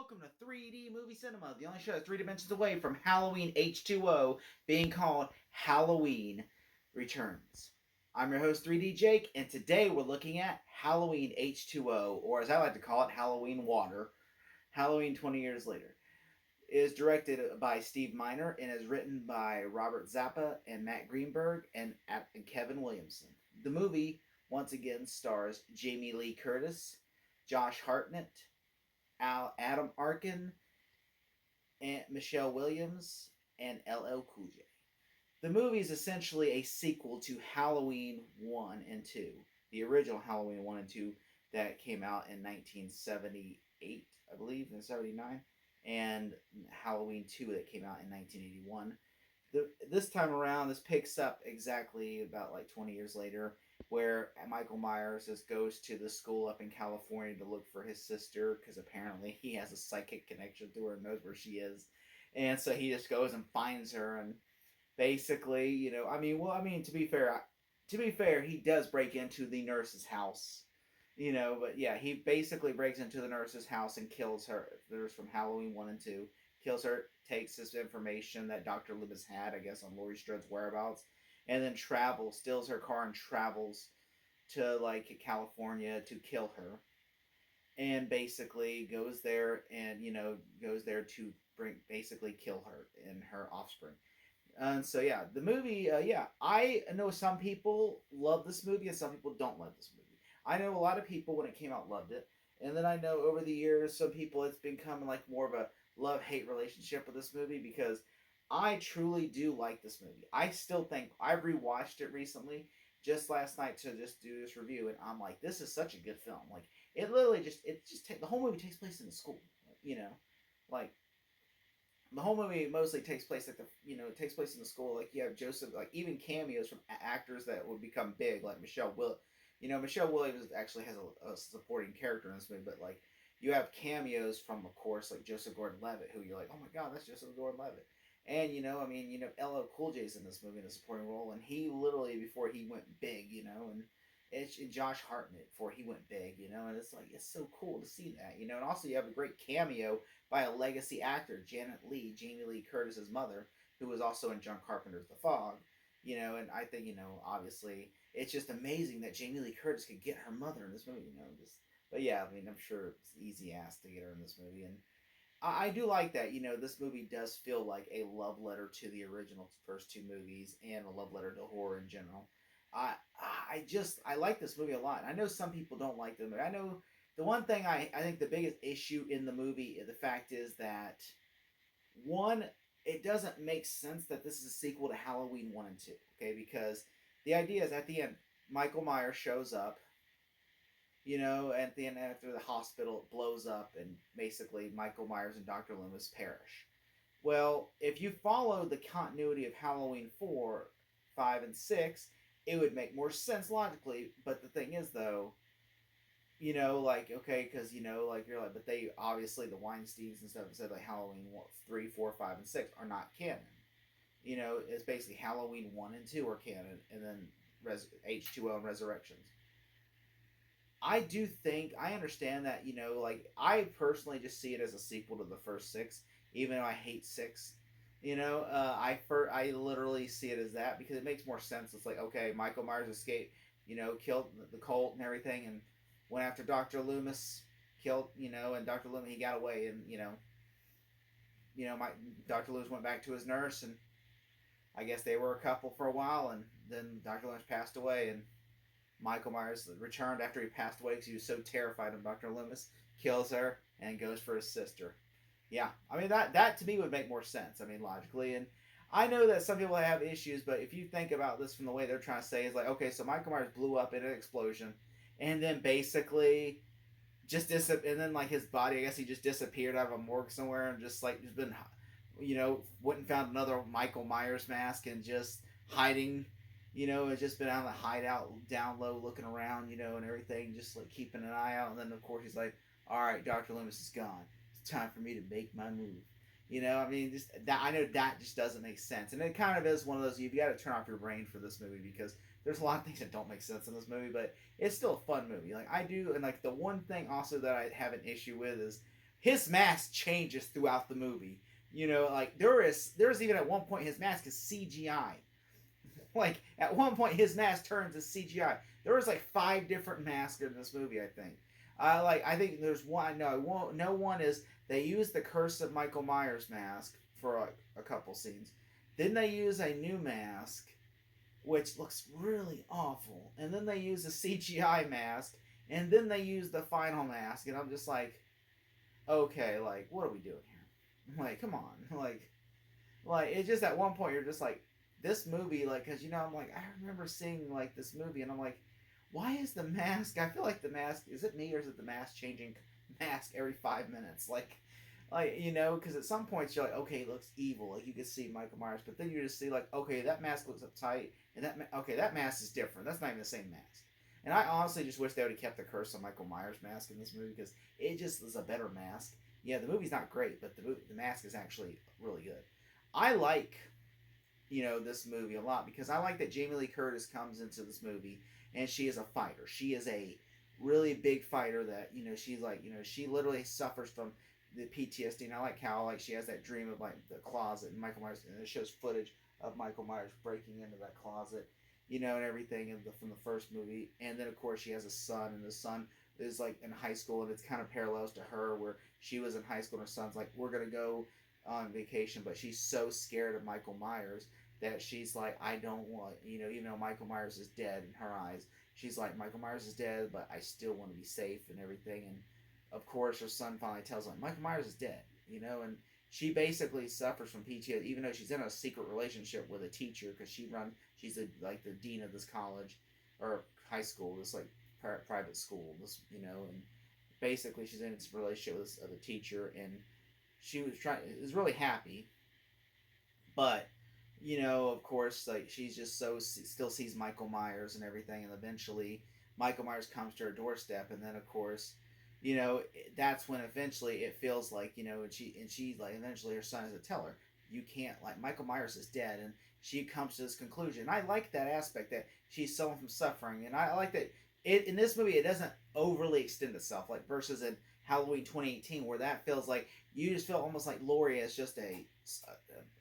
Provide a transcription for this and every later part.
welcome to 3D Movie Cinema, the only show that's 3 dimensions away from Halloween H20 being called Halloween Returns. I'm your host, 3D Jake, and today we're looking at Halloween H2O, or as I like to call it, Halloween Water, Halloween 20 years later. It is directed by Steve Miner and is written by Robert Zappa and Matt Greenberg and Kevin Williamson. The movie, once again, stars Jamie Lee Curtis, Josh Hartnett, Adam Arkin, Aunt Michelle Williams, and LL Cool J. The movie is essentially a sequel to Halloween 1 and 2, the original Halloween 1 and 2 that came out in 1978, I believe, in 79, and Halloween 2 that came out in 1981. This time around, this picks up exactly about like 20 years later, where Michael Myers just goes to the school up in California to look for his sister because apparently he has a psychic connection to her and knows where she is, and so he just goes and finds her and basically, to be fair, he does break into the nurse's house. But yeah, he basically breaks into the nurse's house and kills her. There's from Halloween 1 and 2. Kills her, takes this information that Dr. Loomis had, I guess, on Laurie Strode's whereabouts, and then travels, steals her car and travels to, like, California to kill her. And basically goes there and, goes there to basically kill her and her offspring. And so yeah, the movie. I know some people love this movie and some people don't love this movie. I know a lot of people when it came out loved it, and then I know over the years some people it's become like more of a love hate relationship with this movie because I truly do like this movie. I still think I rewatched it recently just last night to just do this review, and I'm like, this is such a good film. Like it literally the whole movie takes place in the school. You know, like the whole movie mostly takes place at it takes place in the school. Like you have Joseph, like even cameos from actors that would become big, like Michelle Williams actually has a supporting character in this movie, but like you have cameos from, of course, like Joseph Gordon-Levitt, who you're like, oh my god, that's Joseph Gordon-Levitt. And LL Cool J's in this movie in a supporting role, and he literally before he went big, and and Josh Hartnett before he went big, and it's like it's so cool to see that, and also you have a great cameo by a legacy actor, Janet Leigh, Jamie Lee Curtis's mother, who was also in John Carpenter's The Fog, and I think obviously it's just amazing that Jamie Lee Curtis could get her mother in this movie, just but yeah, I mean I'm sure it's easy ass to get her in this movie, and I do like that. This movie does feel like a love letter to the original first two movies and a love letter to horror in general. I like this movie a lot. I know some people don't like the movie. I know the one thing I think the biggest issue in the movie, the fact is that one, it doesn't make sense that this is a sequel to Halloween 1 and 2. Okay, because the idea is at the end, Michael Myers shows up, at the end after the hospital blows up and basically Michael Myers and Dr. Loomis perish. Well, if you follow the continuity of Halloween 4, 5, and 6, it would make more sense logically. But the thing is, though, like, okay, because, like, you're like, but they, obviously, the Weinsteins and stuff said, like, Halloween 3, 4, 5, and 6 are not canon. It's basically Halloween 1 and 2 are canon, and then H2O and Resurrections. I do think I understand that like I personally just see it as a sequel to the first six, even though I hate six. I literally see it as that because it makes more sense. It's like okay, Michael Myers escaped, killed the cult and everything, and went after Doctor Loomis, killed and Doctor Loomis he got away, and my Doctor Loomis went back to his nurse, and I guess they were a couple for a while, and then Doctor Loomis passed away, and Michael Myers returned after he passed away because he was so terrified of Dr. Loomis, kills her, and goes for his sister. Yeah, I mean, that to me would make more sense, I mean, logically. And I know that some people have issues, but if you think about this from the way they're trying to say, is like, okay, so Michael Myers blew up in an explosion, and then basically and then, like, his body, I guess he just disappeared out of a morgue somewhere and just, like, just been, went and found another Michael Myers mask and just hiding it's just been on the hideout down low looking around, and everything, just like keeping an eye out. And then, of course, he's like, all right, Dr. Loomis is gone. It's time for me to make my move. I mean, just that I know that just doesn't make sense. And it kind of is one of those, you've got to turn off your brain for this movie because there's a lot of things that don't make sense in this movie, but it's still a fun movie. Like, I do, and like the one thing also that I have an issue with is his mask changes throughout the movie. You know, like there's even at one point his mask is CGI. Like at one point his mask turns to CGI. There was like 5 different masks in this movie, I think. I think there's one. No one is. They use the Curse of Michael Myers mask for a couple scenes. Then they use a new mask, which looks really awful. And then they use a CGI mask, and then they use the final mask, and I'm just like, okay, like what are we doing here? Like, come on, like it's just at one point you're just like, this movie, like, because I'm like, I remember seeing like this movie, and I'm like, why is the mask? I feel like the mask, is it me or is it the mask changing mask every 5 minutes? Like because at some points you're like, okay, it looks evil, like you can see Michael Myers, but then you just see like, okay, that mask looks uptight, and okay, that mask is different. That's not even the same mask. And I honestly just wish they would have kept the Curse of Michael Myers mask in this movie because it just is a better mask. Yeah, the movie's not great, but the mask is actually really good. I like this movie a lot because I like that Jamie Lee Curtis comes into this movie and she is a fighter. She is a really big fighter that she's like she literally suffers from the PTSD. And I like how like she has that dream of like the closet and Michael Myers, and it shows footage of Michael Myers breaking into that closet, and everything from the first movie. And then of course she has a son, and the son is like in high school, and it's kind of parallels to her where she was in high school and her son's like, we're gonna go on vacation, but she's so scared of Michael Myers that she's like, I don't want, even though Michael Myers is dead in her eyes, she's like, Michael Myers is dead, but I still want to be safe and everything. And of course, her son finally tells her, Michael Myers is dead, and she basically suffers from PTSD, even though she's in a secret relationship with a teacher because she's like the dean of this college or high school, this like private school, and basically she's in this relationship with this other teacher, and she is really happy, but of course, like she's just still sees Michael Myers and everything, and eventually Michael Myers comes to her doorstep, and then of course, that's when eventually it feels like and she like eventually her son has to tell her, you can't, like, Michael Myers is dead, and she comes to this conclusion. I like that aspect that she's someone from suffering, and I like that it in this movie it doesn't overly extend itself like versus in Halloween 2018 where that feels like you just feel almost like Laurie is just like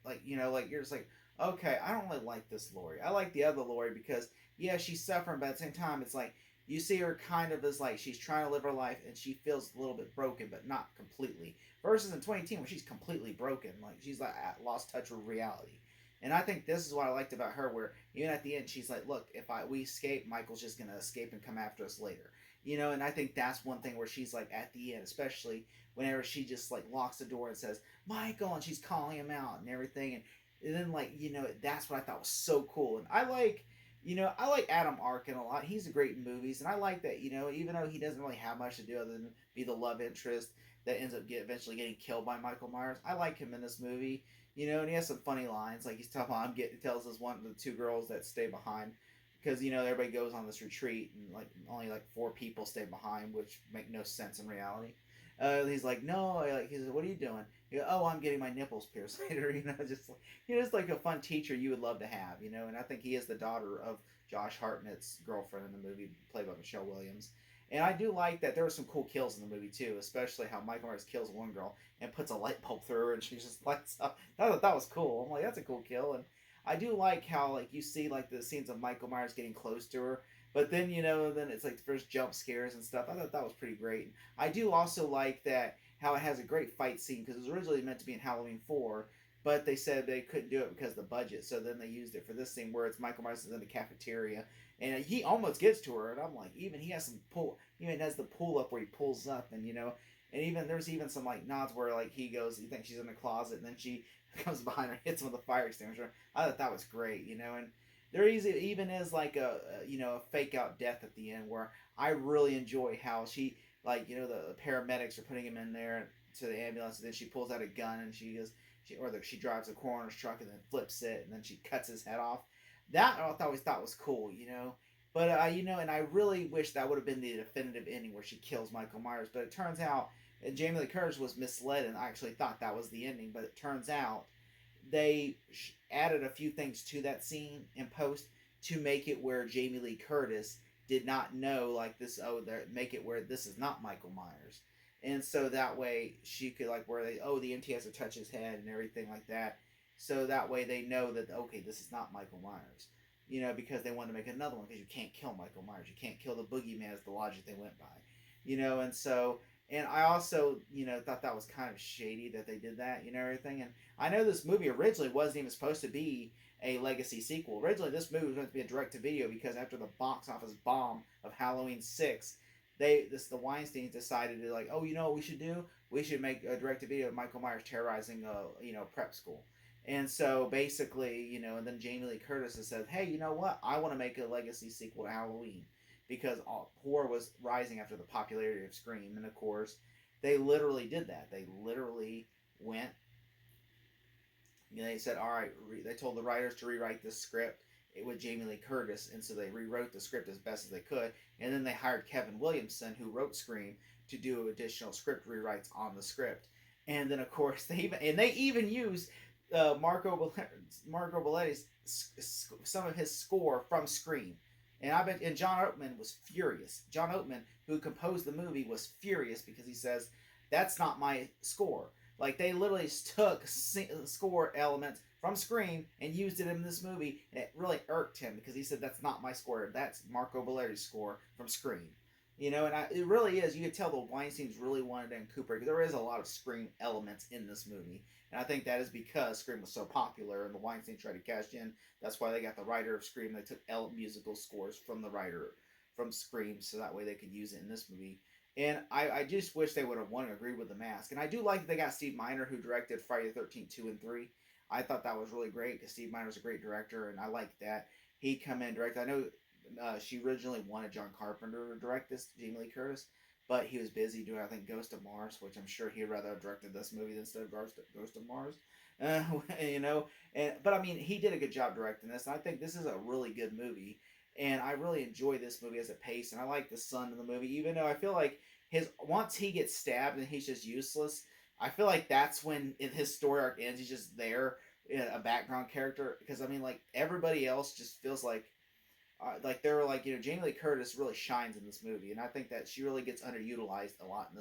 like you're just like, okay, I don't really like this Laurie. I like the other Laurie because yeah, she's suffering, but at the same time, it's like you see her kind of as like she's trying to live her life and she feels a little bit broken, but not completely. Versus in 2018 where she's completely broken, like she's like lost touch with reality. And I think this is what I liked about her, where even at the end she's like, look, if we escape, Michael's just gonna escape and come after us later. And I think that's one thing where she's like at the end, especially whenever she just like locks the door and says Michael, and she's calling him out and everything, and then like that's what I thought was so cool. And I like Adam Arkin a lot. He's a great in movies, and I like that even though he doesn't really have much to do other than be the love interest that ends up eventually getting killed by Michael Myers, I like him in this movie. And he has some funny lines, like he's talking about tells us one of the 2 girls that stay behind because everybody goes on this retreat and like only like 4 people stay behind, which make no sense in reality. He's like, no, like he says, what are you doing? He goes, oh, I'm getting my nipples pierced later. Just like just like a fun teacher you would love to have. And I think he is the daughter of Josh Hartnett's girlfriend in the movie, played by Michelle Williams. And I do like that there were some cool kills in the movie too, especially how Michael Myers kills one girl and puts a light bulb through her and she just lights up. I thought that was cool. I'm like, that's a cool kill. And I do like how like you see like the scenes of Michael Myers getting close to her, but then then it's like the first jump scares and stuff. I thought that was pretty great. I do also like that how it has a great fight scene because it was originally meant to be in Halloween 4, but they said they couldn't do it because of the budget. So then they used it for this scene where it's Michael Myers is in the cafeteria and he almost gets to her, and I'm like, even he has some pull, even has the pull up where he pulls up, and and even there's even some like nods where like he goes, he thinks she's in the closet, and then she comes behind her, hits him with a fire extinguisher. I thought that was great, and there even is like a fake out death at the end where I really enjoy how she like the paramedics are putting him in there to the ambulance, and then she pulls out a gun and she drives a coroner's truck and then flips it and then she cuts his head off. That I always thought was cool, But and I really wish that would have been the definitive ending where she kills Michael Myers. But it turns out, and Jamie Lee Curtis was misled and actually thought that was the ending. But it turns out they added a few things to that scene in post to make it where Jamie Lee Curtis did not know like this. Oh, make it where this is not Michael Myers. and so that way she could like where they the MT has to touch his head and everything like that, so that way they know that okay this is not Michael Myers, because they wanted to make another one because you can't kill Michael Myers, you can't kill the boogeyman is the logic they went by, and so. And I also, thought that was kind of shady that they did that, everything. And I know this movie originally wasn't even supposed to be a legacy sequel. Originally, this movie was meant to be a direct-to-video because after the box office bomb of Halloween 6, the Weinsteins decided to like, oh, you know what we should do? We should make a direct-to-video of Michael Myers terrorizing prep school. And so basically, and then Jamie Lee Curtis has said, hey, you know what? I want to make a legacy sequel to Halloween because horror was rising after the popularity of Scream, and of course, they literally did that. They literally went. They said, all right. They told the writers to rewrite this script with Jamie Lee Curtis, and so they rewrote the script as best as they could. And then they hired Kevin Williamson, who wrote Scream, to do additional script rewrites on the script. And then, of course, they even used Marco Belletti's some of his score from Scream. And John Oatman was furious. John Oatman, who composed the movie, was furious because he says, that's not my score. Like, they literally took score elements from Scream and used it in this movie, and it really irked him because he said, that's not my score. That's Marco Belletti's score from Scream. It really is. You could tell the Weinsteins really wanted to incorporate, because there is a lot of Scream elements in this movie. And I think that is because Scream was so popular and the Weinsteins tried to cash in. That's why they got the writer of Scream. They took musical scores from the writer from Scream so that way they could use it in this movie. And I just wish they would have agreed with The Mask. And I do like that they got Steve Miner, who directed Friday the 13th 2 and 3. I thought that was really great because Steve Miner's a great director, and I like that. He come in and direct. I know she originally wanted John Carpenter to direct this, Jamie Lee Curtis, but he was busy doing, I think, Ghost of Mars, which I'm sure he'd rather have directed this movie instead of Ghost of Mars. But I mean, he did a good job directing this, and I think this is a really good movie, and I really enjoy this movie as a pace, and I like the son in the movie, even though I feel like once he gets stabbed and he's just useless, I feel like that's when his story arc ends. He's just there, a background character, because I mean, like, everybody else just feels like they're like, Jamie Lee Curtis really shines in this movie, and I think that she really gets underutilized a lot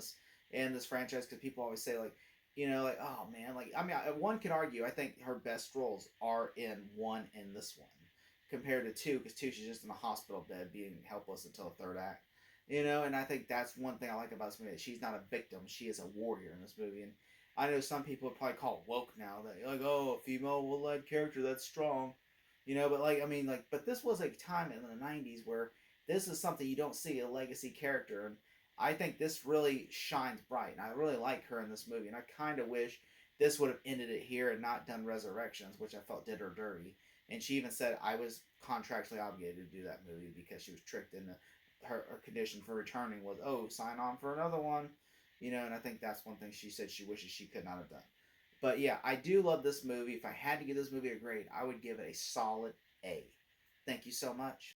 in this franchise, because people always say like, like, oh man, like, I mean, one could argue I think her best roles are in 1 and this one compared to 2, because 2 she's just in a hospital bed being helpless until the third act, and I think that's one thing I like about this movie, that she's not a victim, she is a warrior in this movie. And I know some people would probably call it woke now, that like, oh, a female led character, that's strong. But like, I mean, like, but this was a time in the 90s where this is something you don't see, a legacy character. And I think this really shines bright. And I really like her in this movie. And I kind of wish this would have ended it here and not done Resurrections, which I felt did her dirty. And she even said I was contractually obligated to do that movie because she was tricked into her condition for returning was, oh, sign on for another one. And I think that's one thing she said she wishes she could not have done. But yeah, I do love this movie. If I had to give this movie a grade, I would give it a solid A. Thank you so much.